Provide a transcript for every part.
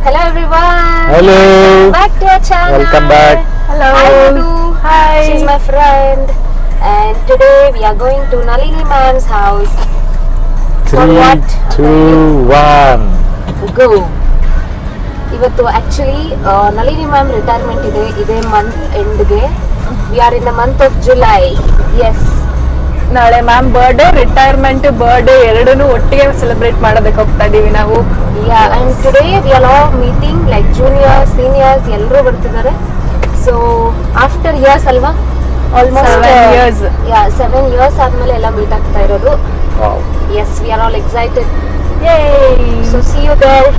Hello everyone. Hello. Welcome back to our channel. Welcome back. Hello. Hi Madhu. Hi. She's my friend. And today we are going to Nalini ma'am's house. For 3, what? 2, 1. Go. ಇವತ್ತು actually Nalini ma'am retirement ಇದೆ ಇದೇ month ಎಂಡ್ಗೆ. We are in the month of July. Yes, ನಾಳೆ ma'am birthday, retirement, birthday ಎರಡನ್ನೂ ಒಟ್ಟಿಗೆ celebrate ಮಾಡೋದಕ್ಕೆ ಹೋಗ್ತಾ ಇದೀವಿ ನಾವು. Yeah, and today we are all meeting like juniors, seniors ಎಲ್ಲರೂ ಬರ್ತಿದ್ದಾರೆ. ಸೊ ಆಫ್ಟರ್ ಇಯರ್ಸ್ ಅಲ್ವಾ, ಆಲ್ಮೋಸ್ಟ್ 7 years ಆದ್ಮೇಲೆ ಎಲ್ಲ ಮೀಟ್ ಆಗ್ತಾ ಇರೋದು. Wow. Yes, we are all excited. Yay! So see you there.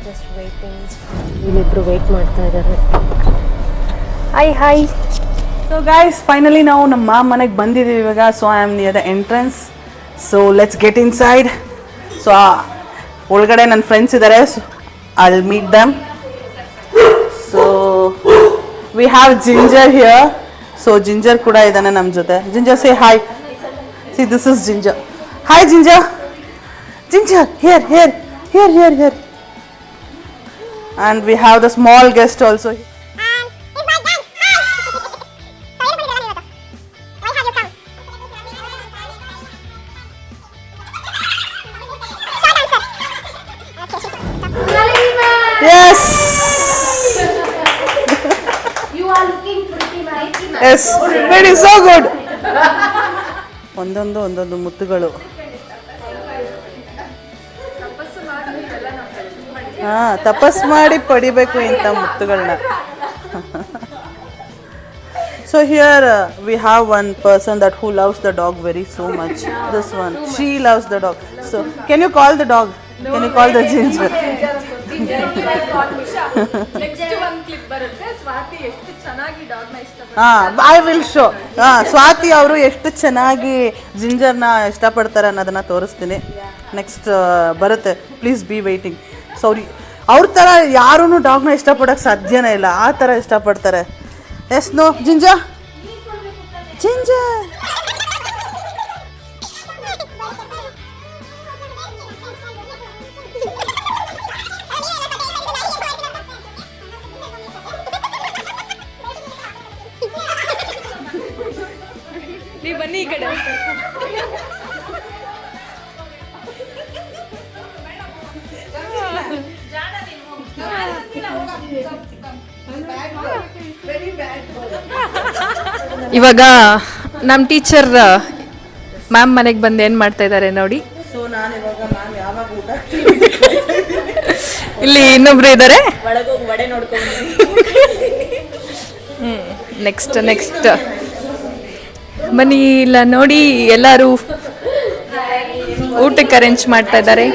Just waiting. ಇಲ್ಲಿಬ್ರು ವೇಟ್ ಮಾಡ್ತಾ ಇದ್ದಾರೆ. Hi. So guys, finally ನಾವು ನಮ್ಮ ಮನೆಗೆ ಬಂದಿದ್ದೀವಿ ಇವಾಗ. So I am near the entrance. So let's get inside. So ಒಳಗಡೆ ನನ್ನ ಫ್ರೆಂಡ್ಸ್ ಇದ್ದಾರೆ. So I'll meet them. So we have Ginger here. So Ginger ಕೂಡ ಇದ್ದಾನೆ ನಮ್ಮ ಜೊತೆ. Ginger, say hi. See, this is Ginger. Hi Ginger. Ginger, here. And we have the small guest also. Yes. You are looking pretty nice. Yes. It is so good. ಒಂದೊಂದು ಮುತ್ತುಗಳು. ತಪಸ್ಸು ಮಾಡಿ ಪಡಿಬೇಕು ಇಂಥ ಮುತ್ತುಗಳನ್ನ. So here we have one person that who loves the dog very so much. This one, she loves the dog. So can you call the dog? Can you call the Ginger? I will show. Swati ಅವರು ಎಷ್ಟು ಚೆನ್ನಾಗಿ ಜಿಂಜರ್ನ ಇಷ್ಟಪಡ್ತಾರೆ ಅನ್ನೋದನ್ನ ತೋರಿಸ್ತೀನಿ. Next ಬರುತ್ತೆ. Please be waiting. So ಅವ್ರ ಥರ ಯಾರೂ ಡಾಗ್ನ ಇಷ್ಟಪಡೋಕ್ಕೆ ಸಾಧ್ಯನೇ ಇಲ್ಲ, ಆ ಥರ ಇಷ್ಟಪಡ್ತಾರೆ. Yes no ginger. ನೀವು ಬನ್ನಿ ಈ ಕಡೆ. ಇವಾಗ ನಮ್ಮ ಟೀಚರ್ ಮ್ಯಾಮ್ ಮನೆಗೆ ಬಂದು ಏನು ಮಾಡ್ತಾ ಇದ್ದಾರೆ ನೋಡಿ. ಸೊ ನಾನು ಇವಾಗ ಮ್ಯಾಮ್ ಯಾವಾಗ ಊಟ ಇಲ್ಲಿ ಇನ್ನೊಬ್ರು ಇದ್ದಾರೆ. ವಡೆ ನೋಡ್ಕೊಂಡು ನೆಕ್ಸ್ಟ್ ಬನ್ನಿ. ಇಲ್ಲ ನೋಡಿ, ಎಲ್ಲರೂ ಊಟಕ್ಕೆ ಅರೇಂಜ್ ಮಾಡ್ತಾ ಇದ್ದಾರೆ.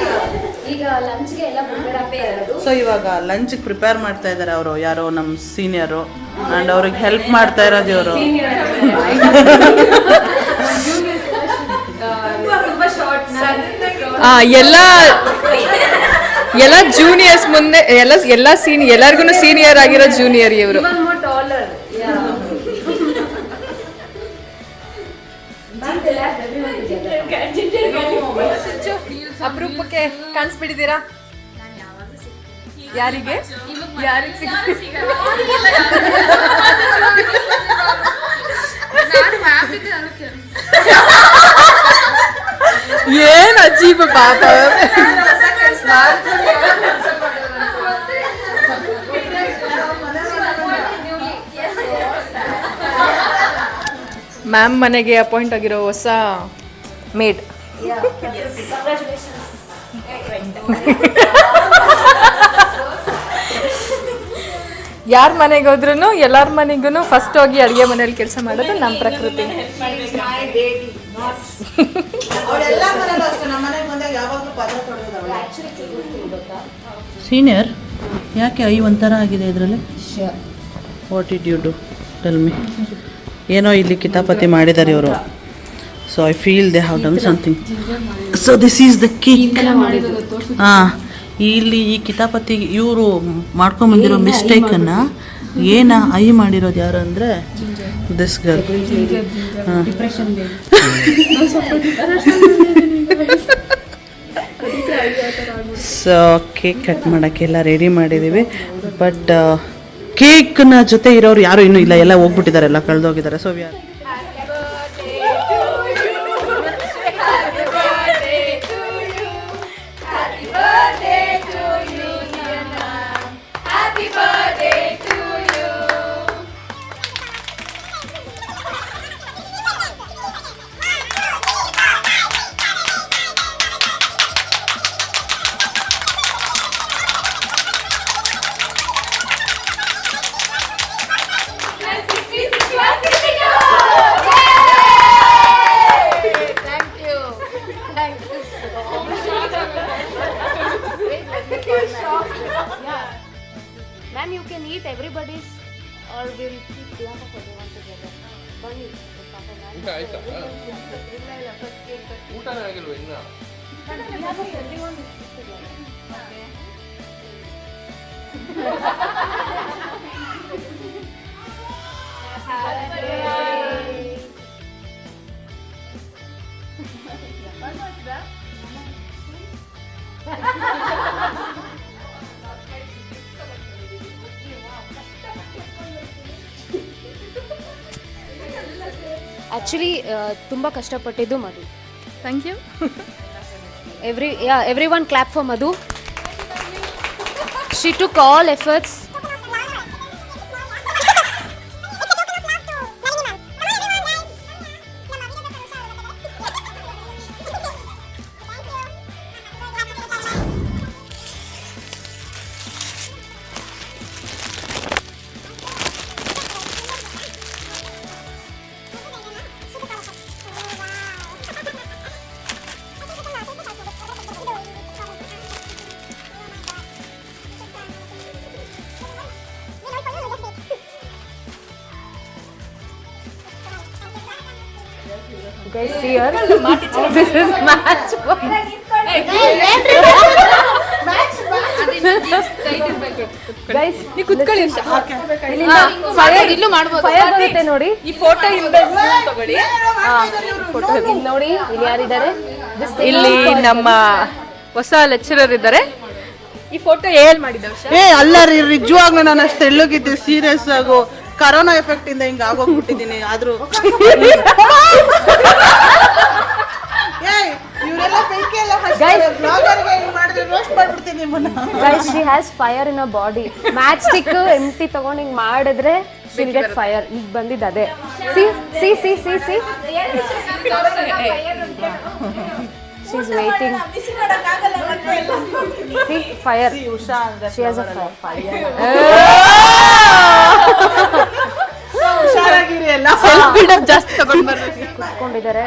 ಈಗ ಲಂಚ್ಗೆ ಎಲ್ಲ ಪ್ರಿಪೇರ್ ಇರೋದು. ಸೊ ಇವಾಗ ಲಂಚ್ಗೆ ಪ್ರಿಪೇರ್ ಮಾಡ್ತಾ ಇದ್ದಾರೆ ಅವರು, ಯಾರೋ ನಮ್ಮ ಸೀನಿಯರು. ಆ್ಯಂಡ್ ಅವ್ರಿಗೆ ಹೆಲ್ಪ್ ಮಾಡ್ತಾ ಇರೋದು ಇವರು. ಎಲ್ಲ ಜೂನಿಯರ್ಸ್ ಮುಂದೆ ಎಲ್ಲರಿಗೂ ಸೀನಿಯರ್ ಆಗಿರೋ ಜೂನಿಯರ್ ಇವರು. ಅಪರೂಪಕ್ಕೆ ಕಾಣಿಸ್ಬಿಟ್ಟಿದ್ದೀರಾ. ಯಾರಿಗೆ ಏನ್ ಅಜೀಬ ಪಾಪ. ಮ್ಯಾಮ್ ಮನೆಗೆ ಅಪಾಯಿಂಟ್ ಆಗಿರೋ ಹೊಸ ಮೇಡ್. ಯಾರ ಮನೆಗೆ ಹೋದ್ರೂ ಎಲ್ಲಾರ ಮನೆಗೂ ಫಸ್ಟ್ ಹೋಗಿ ಅಡುಗೆ ಮನೇಲಿ ಕೆಲಸ ಮಾಡೋದು ನಮ್ಮ ಪ್ರಕೃತಿ. ಸೀನಿಯರ್ ಯಾಕೆ ಐ ಒಂಥರ ಆಗಿದೆ ಇದರಲ್ಲಿ? What did you do tell me? ಏನೋ ಇಲ್ಲಿ ಕಿತಾಪತಿ ಮಾಡಿದ್ದಾರೆ ಇವರು. So I feel they have done something. So this is the cake. ಇಲ್ಲಿ ಈ ಕಿತಾಪತಿ ಇವರು ಮಾಡ್ಕೊಂಬಂದಿರೋ ಮಿಸ್ಟೇಕನ್ನು ಏನ ಐ ಮಾಡಿರೋದು ಯಾರು ಅಂದರೆ this girl. So cake cut ಮಾಡೋಕ್ಕೆಲ್ಲ ರೆಡಿ ಮಾಡಿದ್ದೀವಿ. ಬಟ್ ಕೇಕ್ನ ಜೊತೆ ಇರೋರು ಯಾರು ಇನ್ನೂ ಇಲ್ಲ, ಎಲ್ಲ ಹೋಗ್ಬಿಟ್ಟಿದ್ದಾರೆ, ಎಲ್ಲ ಕಳೆದೋಗಿದ್ದಾರೆ. So Ma'am, you can eat everybody's or we'll keep the other for everyone together. Bunny. ಆಯ್ತಾ ಊಟನೇ ಆಗಿಲ್ವ ಇನ್ನ ಆ್ಯಕ್ಚುಲಿ ತುಂಬ ಕಷ್ಟಪಟ್ಟಿದ್ದು Madhu. Thank you. Everyone clap for Madhu. She took all efforts. Guys, see here. This is match one. Guys, ನೀವು ಕುತ್ಕೊಳ್ಳಿ. Fire ಇಲ್ಲೂ ಮಾಡ್ಬೋದು. Fire ಬರುತ್ತೆ ನೋಡಿ. ಈ ಫೋಟೋ ಇಂದ ತಗೊಳ್ಳಿ. ಇಲ್ಲಿ ನೋಡಿ, ಇಲ್ಲಿ ಯಾರಿದ್ದಾರೆ? ಇಲ್ಲಿ ನಮ್ಮ ಹೊಸ ಲೆಕ್ಚರರ್ ಇದ್ದಾರೆ. ಈ ಫೋಟೋ ಏಲ್ ಮಾಡಿದ ಅಲ್ಲ ರೀ, ನಿಜವಾಗ್ಲೂ ನಾನು ಅಷ್ಟು ತೆಳ್ಳಗಿದ್ದೆ, ಸೀರಿಯಸ್ ಆಗು. ಕರೋನಾ ಎಫೆಕ್ಟ್ ಇಂದ ಹಿಂಗ ಆಗೋಗ್ಬಿಟ್ಟಿದ್ದೀನಿ. ಆದ್ರೂ Guys, she has fire in her body. Match stick empty ತಗೊಂಡು ಹಿಂಗ್ ಮಾಡಿದ್ರೆ she'll get fire. ಈಗ ಬಂದಿದ್ದು ಅದೇ. See. She's waiting. See, fire. She has a fire. ಹುಷಾರಾಗಿರಿ ಎಲ್ಲ. ಸೆಲ್ಫ್ ಬಿಲ್ಡಪ್ ಜಾಸ್ತಿ ತಗೊಂಡ್ ಬರ್ಬೇಕು. ಕುತ್ಕೊಂಡಿದ್ದಾರೆ.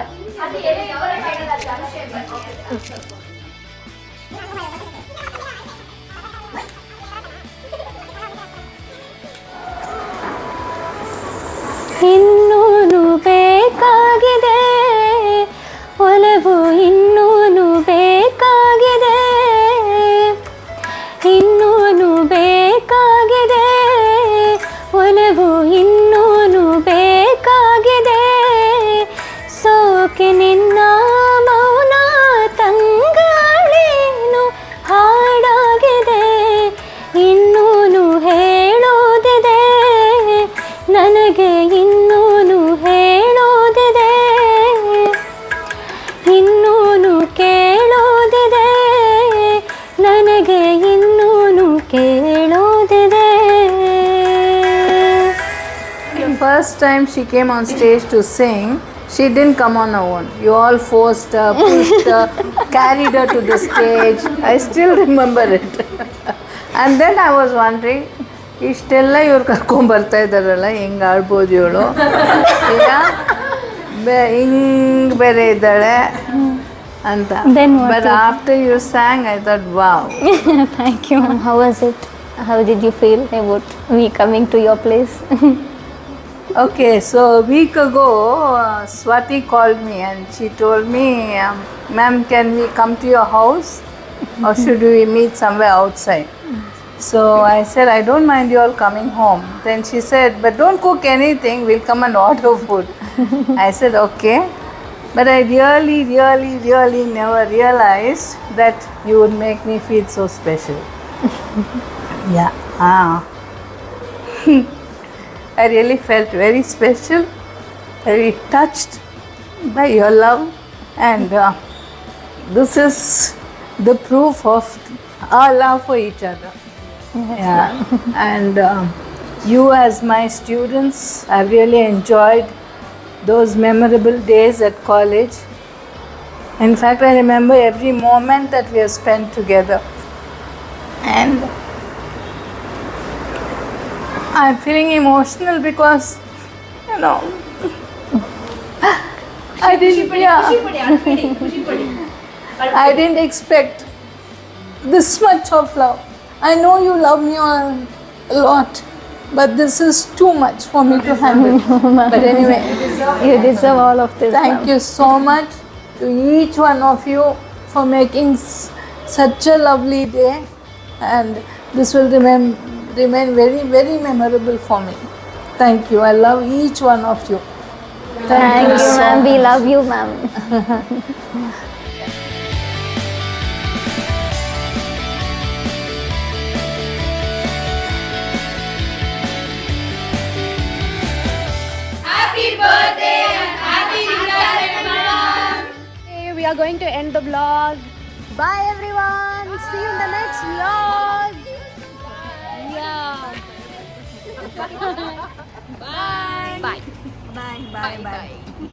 ಇನ್ನೂನು ಬೇಕಾಗಿದೆ ಒಲವು, ಇನ್ನೂನು ಬೇಕಾಗಿದೆ, ಇನ್ನೂನು ಬೇಕಾಗಿದೆ ಒಲವು, ಇನ್ನೂನು ಬೇಕಾಗಿದೆ. ಸೋಕೆ ನಿನ್ನ ಮೌನ ತಂಗಾಳೇನು ಹಾಡಾಗಿದೆ, ಇನ್ನೂನು ಹೇಳೋದಿದೆ ನನಗೆ, ಇನ್ನೂನು ಹೇಳೋದಿದೆ, ಇನ್ನೂನು ಕೇಳೋದಿದೆ ನನಗೆ, ಇನ್ನೂನು ಕೇಳೋದಿದೆ. The first time she came on stage to sing, she didn't come on her own. You all forced her, pushed her, carried her to the stage. I still remember it. And then I was wondering, ಇಷ್ಟೆಲ್ಲ ಇವ್ರು ಕರ್ಕೊಂಬರ್ತಾ ಇದ್ದಾರಲ್ಲ, ಹೆಂಗೆ ಆಡ್ಬೋದು ಇವಳು, ಈಗ ಹಿಂಗೆ ಬೇರೆ ಇದ್ದಾಳೆ ಅಂತ. But after you sang, I thought, wow. Thank you. How was it? How did you feel about me coming to your place? Okay, so a week ago, Swati called me and she told me, ma'am, can we come to your house or should we meet somewhere outside? So I said, I don't mind you all coming home. Then she said, but don't cook anything, we'll come and order food. I said, okay. But I really, really, really never realized that you would make me feel so special. Yeah. I really felt very special, very touched by your love, and this is the proof of our love for each other. Yeah. And you, as my students, I've really enjoyed those memorable days at college. In fact, I remember every moment that we have spent together. And I'm feeling emotional because, you know, I didn't expect this much of love. I know you love me a lot, but this is too much for me to handle. But anyway, You deserve all of this. thank you so much to each one of you for making such a lovely day, and this will remain very, very memorable for me. Thank you. I love each one of you. Thank you, so ma'am. We much. love you, ma'am. Okay, we are going to end the vlog. Bye everyone. See you in the next vlog. Yeah. Bye. Bye. Bye. Bye. Bye.